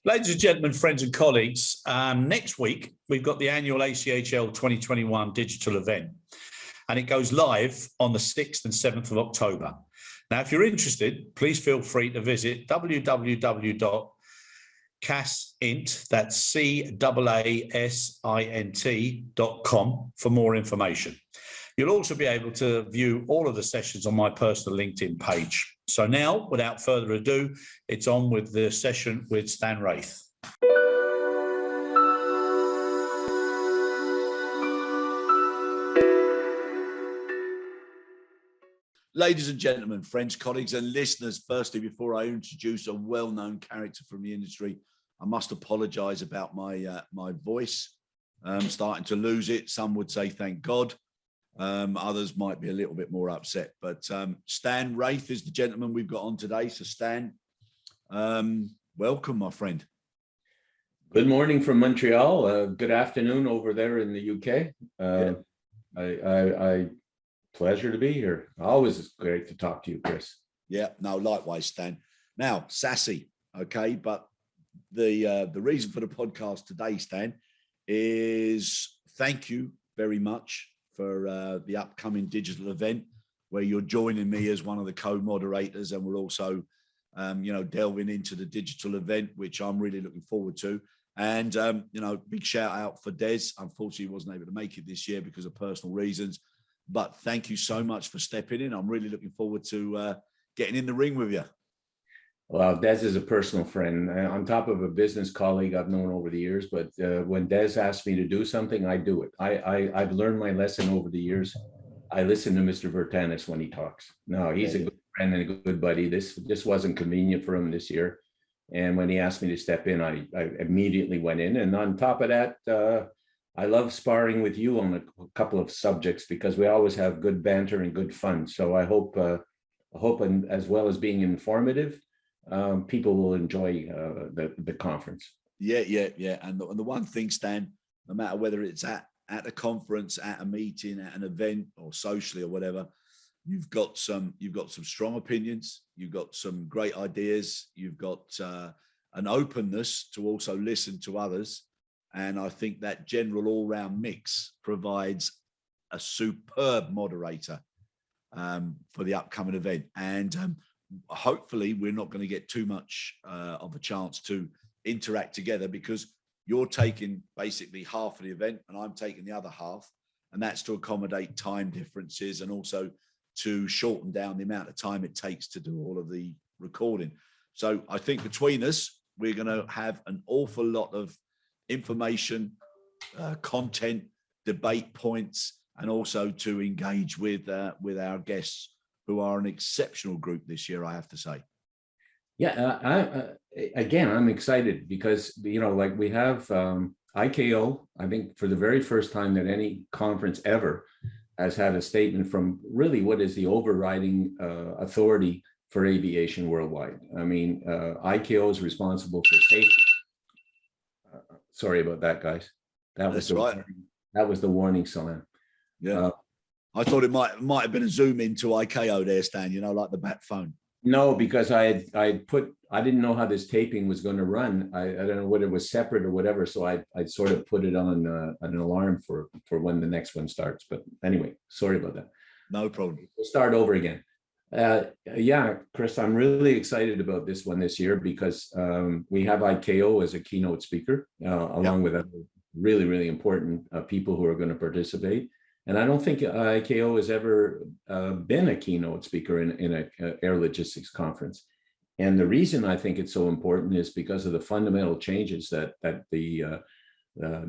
Ladies and gentlemen, friends and colleagues, next week we've got the annual ACHL 2021 digital event, and it goes live on the 6th and 7th of October. Now, if you're interested, please feel free to visit www.casint, that's CAASINT.com for more information. You'll also be able to view all of the sessions on my personal LinkedIn page. So now, without further ado, it's on with the session with Stan Wraight. Ladies and gentlemen, friends, colleagues and listeners, firstly, before I introduce a well-known character from the industry, I must apologise about my voice. I'm starting to lose it. Some would say, thank God. Others might be a little bit more upset. But Stan Wraight is the gentleman we've got on today. So Stan, welcome, my friend. Good morning from Montreal. Good afternoon over there in the UK. I pleasure to be here. Always great to talk to you, Chris. Yeah, no, likewise, Stan. Now, sassy, okay, but the reason for the podcast today, Stan, is thank you very much for the upcoming digital event where you're joining me as one of the co-moderators, and we're also, delving into the digital event, which I'm really looking forward to. And, big shout out for Des. Unfortunately, he wasn't able to make it this year because of personal reasons. But thank you so much for stepping in. I'm really looking forward to getting in the ring with you. Well, Des is a personal friend, on top of a business colleague I've known over the years. But when Des asks me to do something, I do it. I've learned my lesson over the years. I listen to Mr. Vertanis when he talks. No, he's a good friend and a good buddy. This wasn't convenient for him this year. And when he asked me to step in, I immediately went in. And on top of that, I love sparring with you on a couple of subjects because we always have good banter and good fun. So I hope and as well as being informative, people will enjoy the conference. Yeah. And the one thing, Stan, no matter whether it's at a conference, at a meeting, at an event, or socially or whatever, you've got some strong opinions, you've got some great ideas, you've got an openness to also listen to others. And I think that general all-round mix provides a superb moderator for the upcoming event. And hopefully we're not going to get too much of a chance to interact together because you're taking basically half of the event and I'm taking the other half. And that's to accommodate time differences and also to shorten down the amount of time it takes to do all of the recording. So I think between us, we're going to have an awful lot of information, content, debate points, and also to engage with our guests, who are an exceptional group this year, I have to say. Yeah, I'm excited because we have IKO. I think for the very first time that any conference ever has had a statement from really what is the overriding authority for aviation worldwide. I mean, IKO is responsible for safety. Sorry about that, guys. That was the warning sign. Yeah. I thought it might have been a zoom into IKO there, Stan, like the bat phone. No, because I didn't know how this taping was going to run. I don't know whether it was separate or whatever. So I sort of put it on an alarm for when the next one starts. But anyway, sorry about that. No problem. We'll start over again. Yeah, Chris, I'm really excited about this one this year because we have IKO as a keynote speaker, along with other really, really important people who are going to participate. And I don't think IKO has ever been a keynote speaker in an air logistics conference. And the reason I think it's so important is because of the fundamental changes that the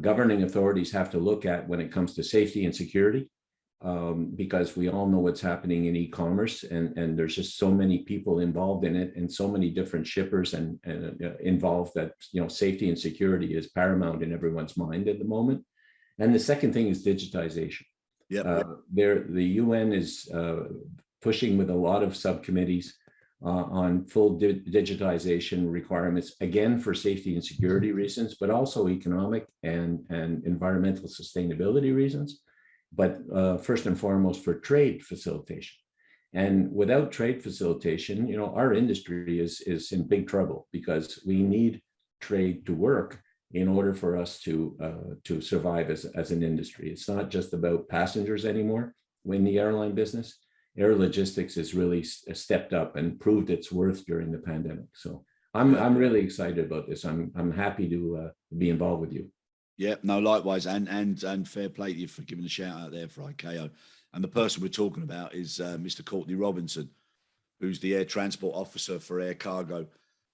governing authorities have to look at when it comes to safety and security. Because we all know what's happening in e-commerce, and there's just so many people involved in it, and so many different shippers and involved that safety and security is paramount in everyone's mind at the moment. And the second thing is digitization. The UN is pushing with a lot of subcommittees on full digitization requirements, again for safety and security reasons, but also economic and environmental sustainability reasons. But first and foremost for trade facilitation. And without trade facilitation, our industry is in big trouble because we need trade to work in order for us to survive as an industry. It's not just about passengers anymore in the airline business. Air logistics has really stepped up and proved its worth during the pandemic. So I'm really excited about this. I'm happy to be involved with you. Yeah, no, likewise, and fair play to you for giving a shout out there for ICAO. And the person we're talking about is Mr. Courtney Robinson, who's the air transport officer for air cargo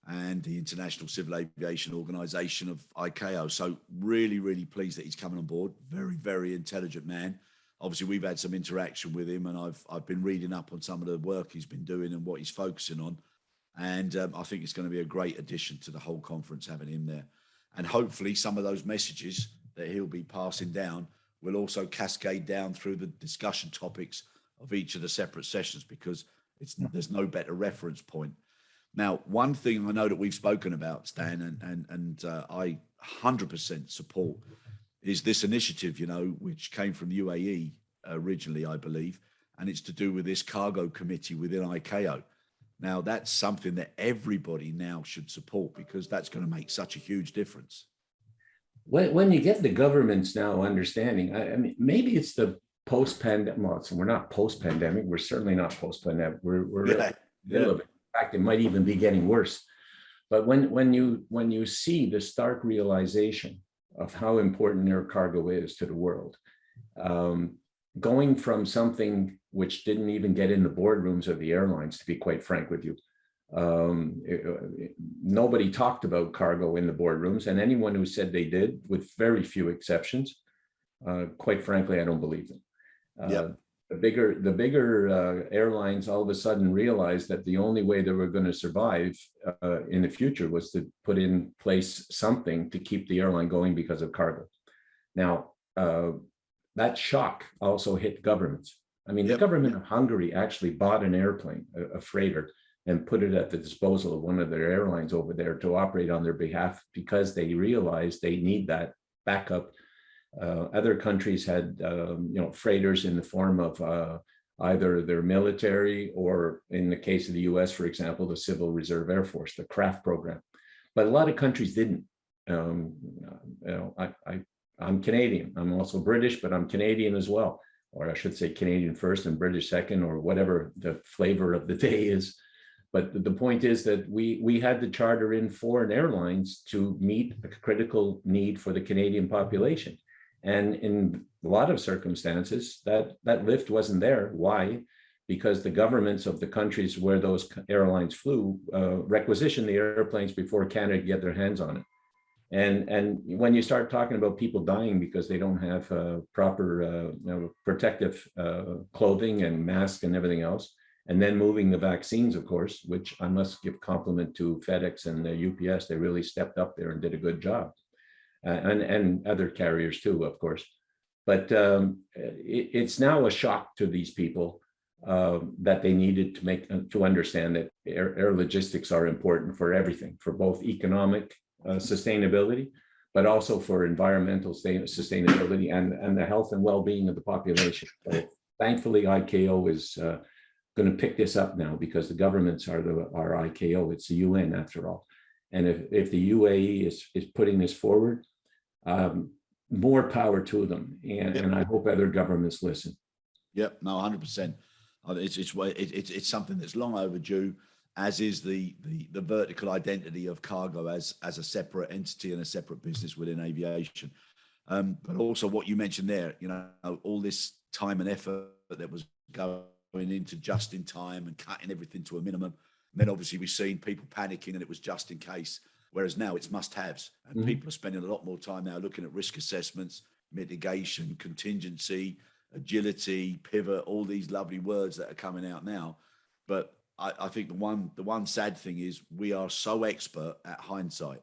and the International Civil Aviation Organization of ICAO. So really, really pleased that he's coming on board. Very, very intelligent man. Obviously, we've had some interaction with him, and I've been reading up on some of the work he's been doing and what he's focusing on. And I think it's going to be a great addition to the whole conference having him there. And hopefully some of those messages that he'll be passing down will also cascade down through the discussion topics of each of the separate sessions, because there's no better reference point. Now, one thing I know that we've spoken about, Stan, and I 100% support is this initiative, which came from UAE originally, I believe, and it's to do with this cargo committee within ICAO. Now, that's something that everybody now should support, because that's going to make such a huge difference. When you get the governments now understanding, I mean, maybe it's the post-pandemic. Well, so we're not post-pandemic. We're certainly not post-pandemic. We're in fact, it might even be getting worse. But when you see the stark realization of how important air cargo is to the world, going from something which didn't even get in the boardrooms of the airlines, to be quite frank with you, nobody talked about cargo in the boardrooms, and anyone who said they did, with very few exceptions, quite frankly, I don't believe them. The bigger airlines all of a sudden realized that the only way they were going to survive in the future was to put in place something to keep the airline going because of cargo. Now, that shock also hit governments. I mean, the government of Hungary actually bought an airplane, a freighter, and put it at the disposal of one of their airlines over there to operate on their behalf, because they realized they need that backup. Other countries had, freighters in the form of either their military, or in the case of the U.S., for example, the Civil Reserve Air Force, the CRAF program. But a lot of countries didn't. I'm Canadian. I'm also British, but I'm Canadian as well, or I should say Canadian first and British second, or whatever the flavor of the day is. But the point is that we had to charter in foreign airlines to meet a critical need for the Canadian population. And in a lot of circumstances, that lift wasn't there. Why? Because the governments of the countries where those airlines flew requisitioned the airplanes before Canada could get their hands on it. And when you start talking about people dying because they don't have proper protective clothing and masks and everything else, and then moving the vaccines, of course, which I must give compliment to FedEx and UPS, they really stepped up there and did a good job. And other carriers too, of course. But it's now a shock to these people that they needed to understand that air logistics are important for everything, for both economic sustainability, but also for environmental sustainability and the health and well-being of the population. So thankfully, ICAO is going to pick this up now, because the governments are ICAO. It's the UN after all. And if the UAE is putting this forward, more power to them, and I hope other governments listen. Yep, no, 100%. It's something that's long overdue, as is the vertical identity of cargo as a separate entity and a separate business within aviation. But also what you mentioned there, all this time and effort that was going into just in time and cutting everything to a minimum. And then obviously we've seen people panicking, and it was just in case. Whereas now it's must-haves, and people are spending a lot more time now looking at risk assessments, mitigation, contingency, agility, pivot, all these lovely words that are coming out now. But I think the one sad thing is we are so expert at hindsight.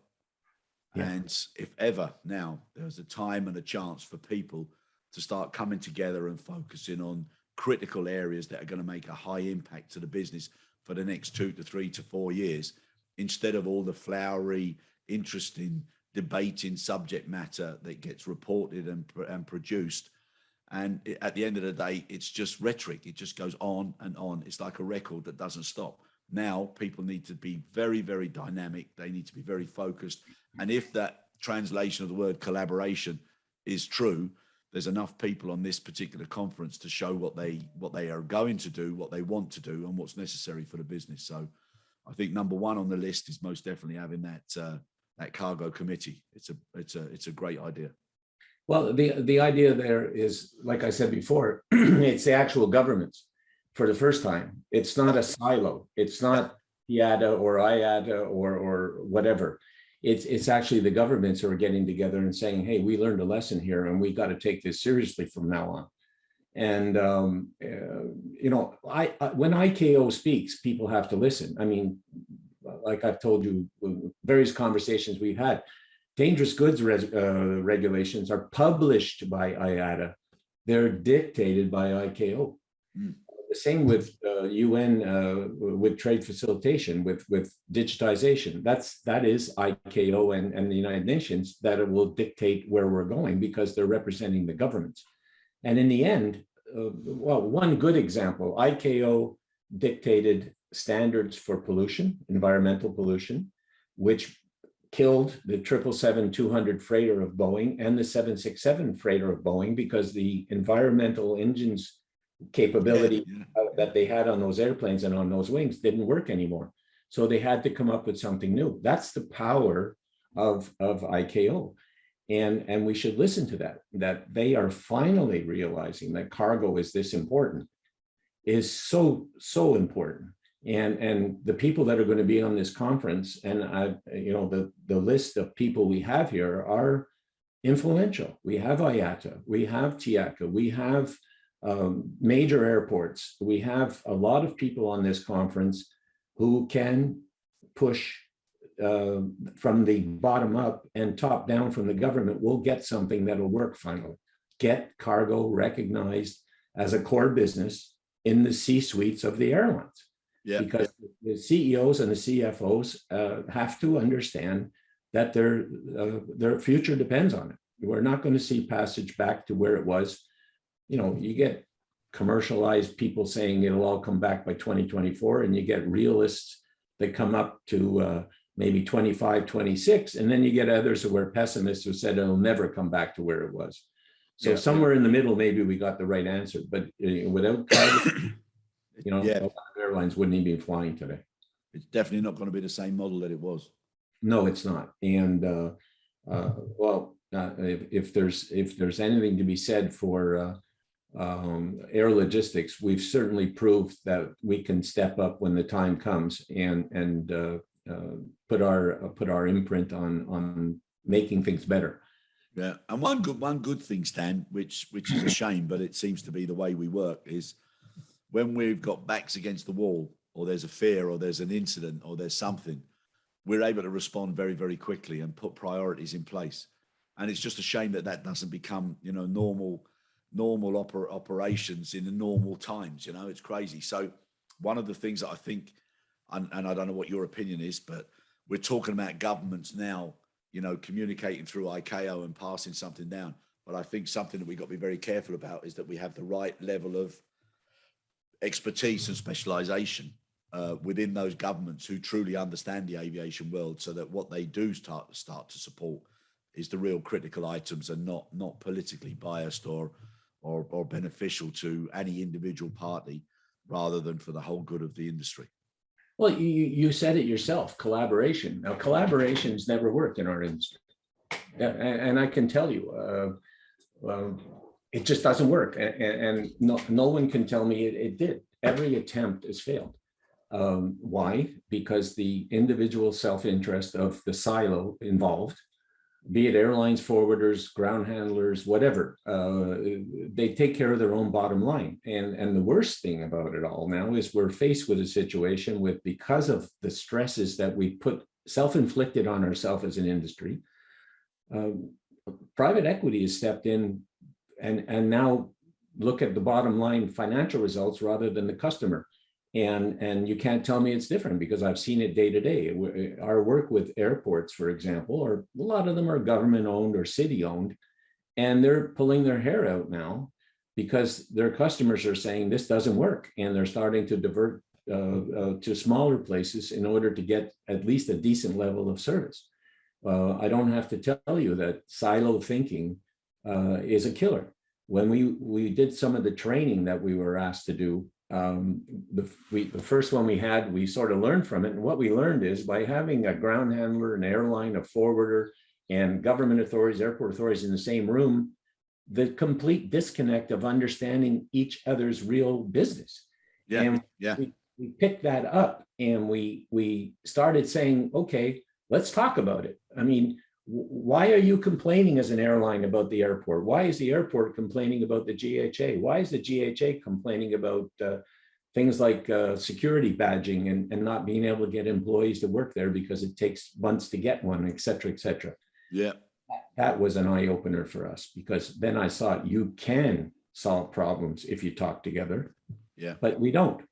Yeah. And if ever now there's a time and a chance for people to start coming together and focusing on critical areas that are going to make a high impact to the business for the next 2 to 3 to 4 years, instead of all the flowery, interesting, debating subject matter that gets reported and produced. And at the end of the day, it's just rhetoric. It just goes on and on. It's like a record that doesn't stop. Now people need to be very, very dynamic. They need to be very focused. And if that translation of the word collaboration is true, there's enough people on this particular conference to show what they are going to do, what they want to do, and what's necessary for the business. So I think number one on the list is most definitely having that cargo committee. It's a great idea. Well, the idea there is, like I said before, it's the actual governments for the first time. It's not a silo. It's not IATA or IATA or whatever. It's actually the governments who are getting together and saying, hey, we learned a lesson here and we got to take this seriously from now on. And, when ICAO speaks, people have to listen. I mean, like I've told you, various conversations we've had, dangerous goods regulations are published by IATA. They're dictated by ICAO. Mm. The same with UN, with trade facilitation, with digitization. That is ICAO and the United Nations that will dictate where we're going because they're representing the governments. And in the end, one good example, ICAO dictated standards for pollution, environmental pollution, which killed the 777-200 freighter of Boeing and the 767 freighter of Boeing because the environmental engines capability that they had on those airplanes and on those wings didn't work anymore. So they had to come up with something new. That's the power of ICAO. And we should listen to that they are finally realizing that cargo is this important, is so important. And the people that are going to be on this conference and the list of people we have here are influential. We have IATA, we have TIACA, we have major airports. We have a lot of people on this conference who can push from the bottom up and top down from the government. We'll get something that'll work finally. Get cargo recognized as a core business in the C-suites of the airlines. Yeah. Because the CEOs and the CFOs have to understand that their future depends on it. We're not going to see passage back to where it was. You get commercialized people saying it'll all come back by 2024, and you get realists that come up to maybe 25, 26, and then you get others who were pessimists who said it'll never come back to where it was. So somewhere in the middle, maybe we got the right answer, but without cargo, a lot of airlines wouldn't even be flying today. It's definitely not going to be the same model that it was. No, it's not. And if there's anything to be said for air logistics, we've certainly proved that we can step up when the time comes and put our imprint on making things better. Yeah, and one good thing, Stan, which is a shame, but it seems to be the way we work, is when we've got backs against the wall, or there's a fear, or there's an incident, or there's something, we're able to respond very, very quickly and put priorities in place. And it's just a shame that doesn't become, normal operations in the normal times. It's crazy. So one of the things that I think, and I don't know what your opinion is, but we're talking about governments now, communicating through ICAO and passing something down. But I think something that we've got to be very careful about is that we have the right level of expertise and specialization within those governments who truly understand the aviation world, so that what they do start to support is the real critical items and not politically biased or beneficial to any individual party, rather than for the whole good of the industry. Well, you said it yourself, collaboration. Now, collaboration's never worked in our industry. And I can tell you, it just doesn't work. And no one can tell me it did. Every attempt has failed. Why? Because the individual self-interest of the silo involved, be it airlines, forwarders, ground handlers, whatever, they take care of their own bottom line. And the worst thing about it all now is we're faced with a situation because of the stresses that we put self-inflicted on ourselves as an industry, private equity has stepped in and now look at the bottom line financial results rather than the customer. And you can't tell me it's different, because I've seen it day to day. Our work with airports, for example, or a lot of them are government owned or city owned, and they're pulling their hair out now because their customers are saying this doesn't work, and they're starting to divert to smaller places in order to get at least a decent level of service. I don't have to tell you that silo thinking is a killer. When we did some of the training that we were asked to do, the first one we had, we sort of learned from it. And what we learned is by having a ground handler, an airline, a forwarder, and government authorities, airport authorities in the same room, the complete disconnect of understanding each other's real business. Yeah, and yeah. We picked that up and we started saying, okay, let's talk about it. I mean, why are you complaining as an airline about the airport? Why is the airport complaining about the GHA? Why is the GHA complaining about things like security badging and not being able to get employees to work there because it takes months to get one, et cetera, et cetera? Yeah. That was an eye opener for us, because then I saw you can solve problems if you talk together. Yeah. But we don't.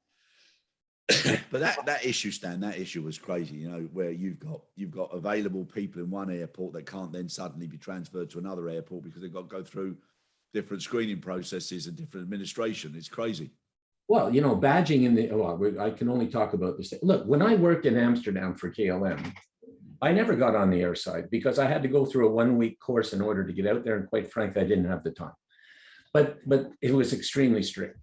But that issue, Stan, that issue was crazy, you know, where you've got available people in one airport that can't then suddenly be transferred to another airport because they've got to go through different screening processes and different administration. It's crazy. Well, you know, badging in the, I can only talk about this. Look, when I worked in Amsterdam for KLM, I never got on the air side because I had to go through a 1-week course in order to get out there. And quite frankly, I didn't have the time. But it was extremely strict.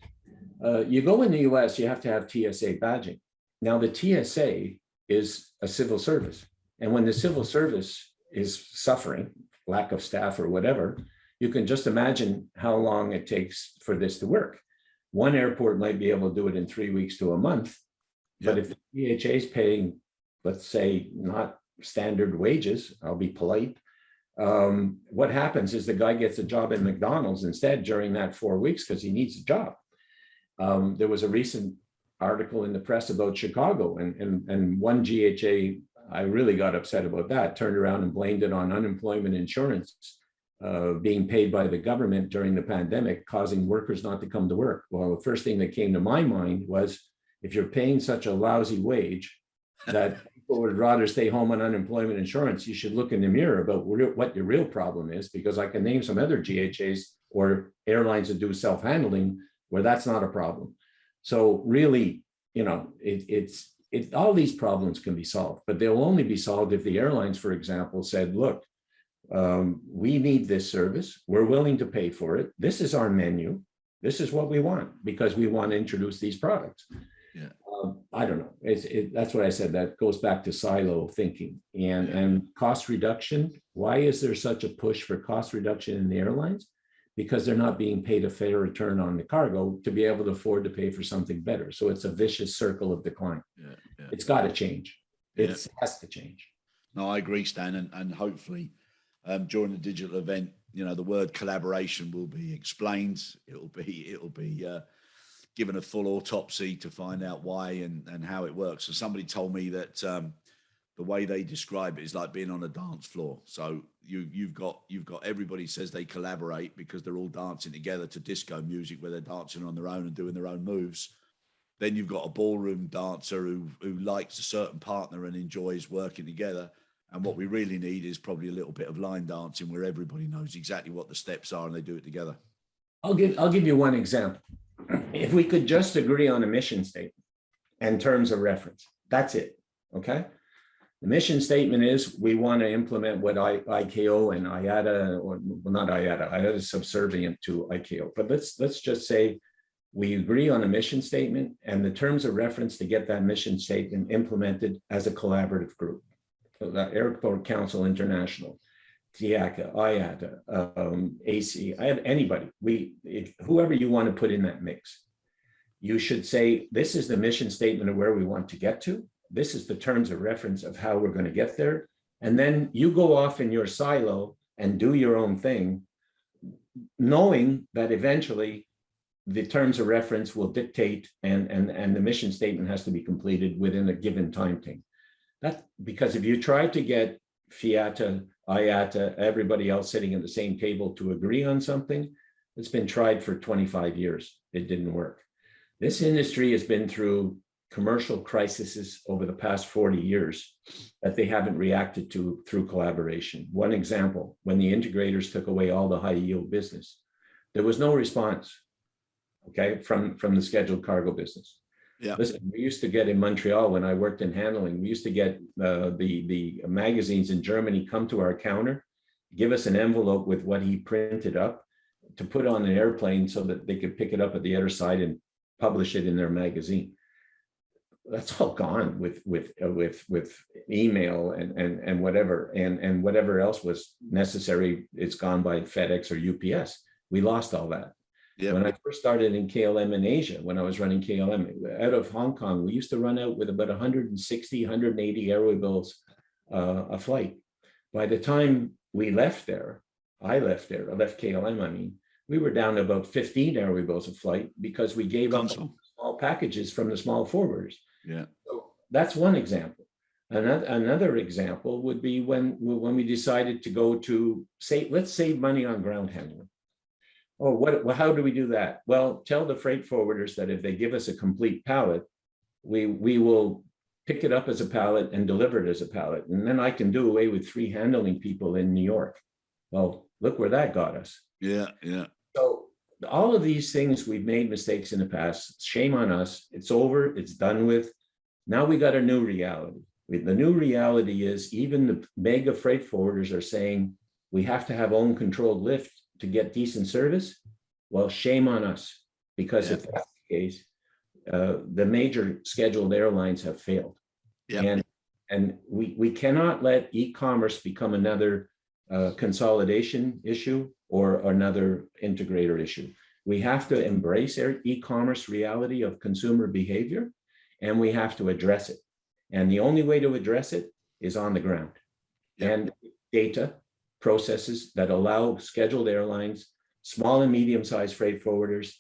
You go in the US, you have to have TSA badging. Now, the TSA is a civil service. And when the civil service is suffering, lack of staff or whatever, you can just imagine how long it takes for this to work. One airport might be able to do it in 3 weeks to a month. Yep. But if the DHA is paying, let's say, not standard wages, I'll be polite, what happens is the guy gets a job at McDonald's instead during that 4 weeks because he needs a job. There was a recent article in the press about Chicago, and one GHA, I really got upset about that, turned around and blamed it on unemployment insurance being paid by the government during the pandemic, causing workers not to come to work. Well, the first thing that came to my mind was, if you're paying such a lousy wage that people would rather stay home on unemployment insurance, you should look in the mirror about what your real problem is, because I can name some other GHAs or airlines that do self-handling where that's not a problem. So really, you know, all these problems can be solved, but they'll only be solved if the airlines, for example, said, look, we need this service. We're willing to pay for it. This is our menu. This is what we want because we want to introduce these products. Yeah. I don't know. That's what I said. That goes back to silo thinking and cost reduction. Why is there such a push for cost reduction in the airlines? Because they're not being paid a fair return on the cargo to be able to afford to pay for something better. So it's a vicious circle of decline. Yeah. It's got to change. It has to change. No, I agree, Stan, and hopefully during the digital event, you know, the word collaboration will be explained. It'll be given a full autopsy to find out why and how it works. So somebody told me that the way they describe it is like being on a dance floor. So you've got everybody says they collaborate because they're all dancing together to disco music where they're dancing on their own and doing their own moves. Then you've got a ballroom dancer who likes a certain partner and enjoys working together. And what we really need is probably a little bit of line dancing where everybody knows exactly what the steps are and they do it together. I'll give you one example. If we could just agree on a mission statement and terms of reference, that's it. Okay. The mission statement is we want to implement what ICAO and IATA, or well, not IATA, IATA is subservient to ICAO, but let's just say we agree on a mission statement and the terms of reference to get that mission statement implemented as a collaborative group. So that Airport Council International, TIACA, IATA, AC, anybody, whoever you want to put in that mix, you should say, this is the mission statement of where we want to get to. This is the terms of reference of how we're going to get there. And then you go off in your silo and do your own thing, knowing that eventually the terms of reference will dictate and the mission statement has to be completed within a given time frame. Because if you try to get FIATA, IATA, everybody else sitting at the same table to agree on something, it's been tried for 25 years. It didn't work. This industry has been through commercial crises over the past 40 years that they haven't reacted to through collaboration. One example, when the integrators took away all the high yield business, there was no response, okay, from the scheduled cargo business. Yeah. Listen, we used to get in Montreal when I worked in handling, we used to get the magazines in Germany come to our counter, give us an envelope with what he printed up to put on an airplane so that they could pick it up at the other side and publish it in their magazine. That's all gone with email and whatever, and whatever else was necessary. It's gone by FedEx or UPS. We lost all that. Yep. When I first started in KLM in Asia, when I was running KLM out of Hong Kong, we used to run out with about 160, 180 airway bills a flight. By the time we left there, I left KLM, I mean, we were down to about 15 airway bills a flight because we gave up small packages from the small forwarders. Yeah. So that's one example. Another example would be when we decided to go to let's save money on ground handling. Oh, how do we do that? Well, tell the freight forwarders that if they give us a complete pallet, we will pick it up as a pallet and deliver it as a pallet. And then I can do away with 3 handling people in New York. Well, look where that got us. Yeah, yeah. So all of these things, we've made mistakes in the past. Shame on us. It's over. It's done with. Now we got a new reality. The new reality is even the mega freight forwarders are saying we have to have own controlled lift to get decent service. Well, shame on us, because if that's the case, the major scheduled airlines have failed. Yeah. And we cannot let e-commerce become another consolidation issue or another integrator issue. We have to embrace our e-commerce reality of consumer behavior, and we have to address it. And the only way to address it is on the ground. And data processes that allow scheduled airlines, small and medium-sized freight forwarders,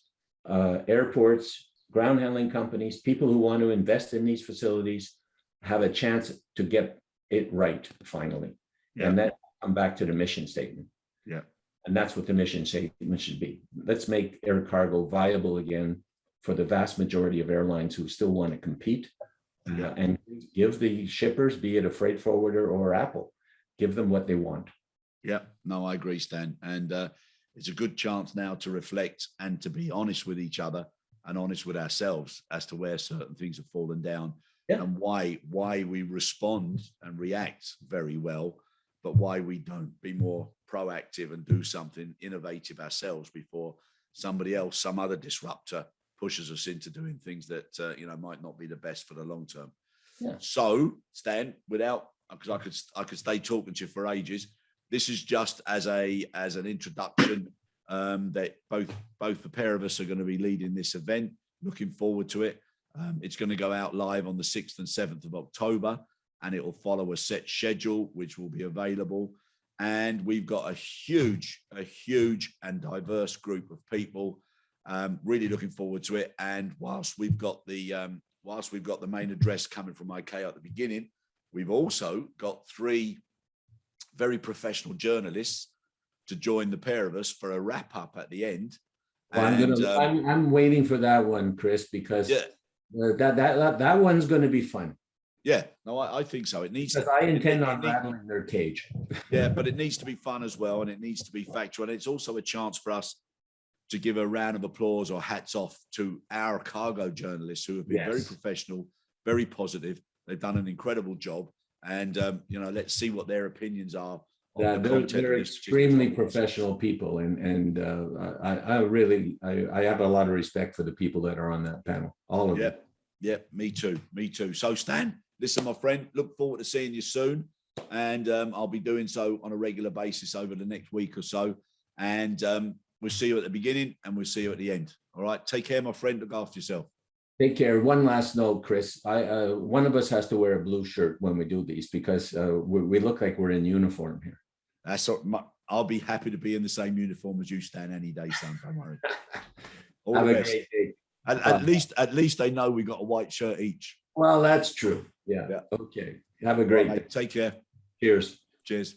airports, ground handling companies, people who want to invest in these facilities have a chance to get it right finally. And that come back to the mission statement. Yeah. And that's what the mission statement should be. Let's make air cargo viable again for the vast majority of airlines who still want to compete, and give the shippers, be it a freight forwarder or Apple, give them what they want. Yeah, no, I agree, Stan. And it's a good chance now to reflect and to be honest with each other and honest with ourselves as to where certain things have fallen down and why we respond and react very well, but why we don't be more proactive and do something innovative ourselves before somebody else, some other disruptor, pushes us into doing things that might not be the best for the long term. Yeah. So, Stan, because I could stay talking to you for ages. This is just as an introduction that both the pair of us are going to be leading this event. Looking forward to it. It's going to go out live on the 6th and 7th of October, and it will follow a set schedule, which will be available. And we've got a huge and diverse group of people. Really looking forward to it. And whilst we've got the main address coming from ICAO at the beginning, we've also got 3 very professional journalists to join the pair of us for a wrap up at the end. Well, I'm waiting for that one, Chris, because that one's going to be fun. Yeah, no, I think so. It needs. Because I intend on rattling their cage. Yeah, but it needs to be fun as well, and it needs to be factual, and it's also a chance for us to give a round of applause or hats off to our cargo journalists who have been very professional, very positive. They've done an incredible job. And, let's see what their opinions are. They're extremely professional people. And I have a lot of respect for the people that are on that panel. All of them. Yeah, me too. So, Stan, listen, my friend, look forward to seeing you soon. And I'll be doing so on a regular basis over the next week or so. And we'll see you at the beginning and we'll see you at the end. All right. Take care, my friend. Look after yourself. Take care. One last note, Chris. One of us has to wear a blue shirt when we do these because we look like we're in uniform here. That's all, I'll be happy to be in the same uniform as you, Stan, any day, son. Don't worry. All Have the a best. great day. At least they know we got a white shirt each. Well, that's true. Yeah. Okay. Have a great day. Take care. Cheers. Cheers.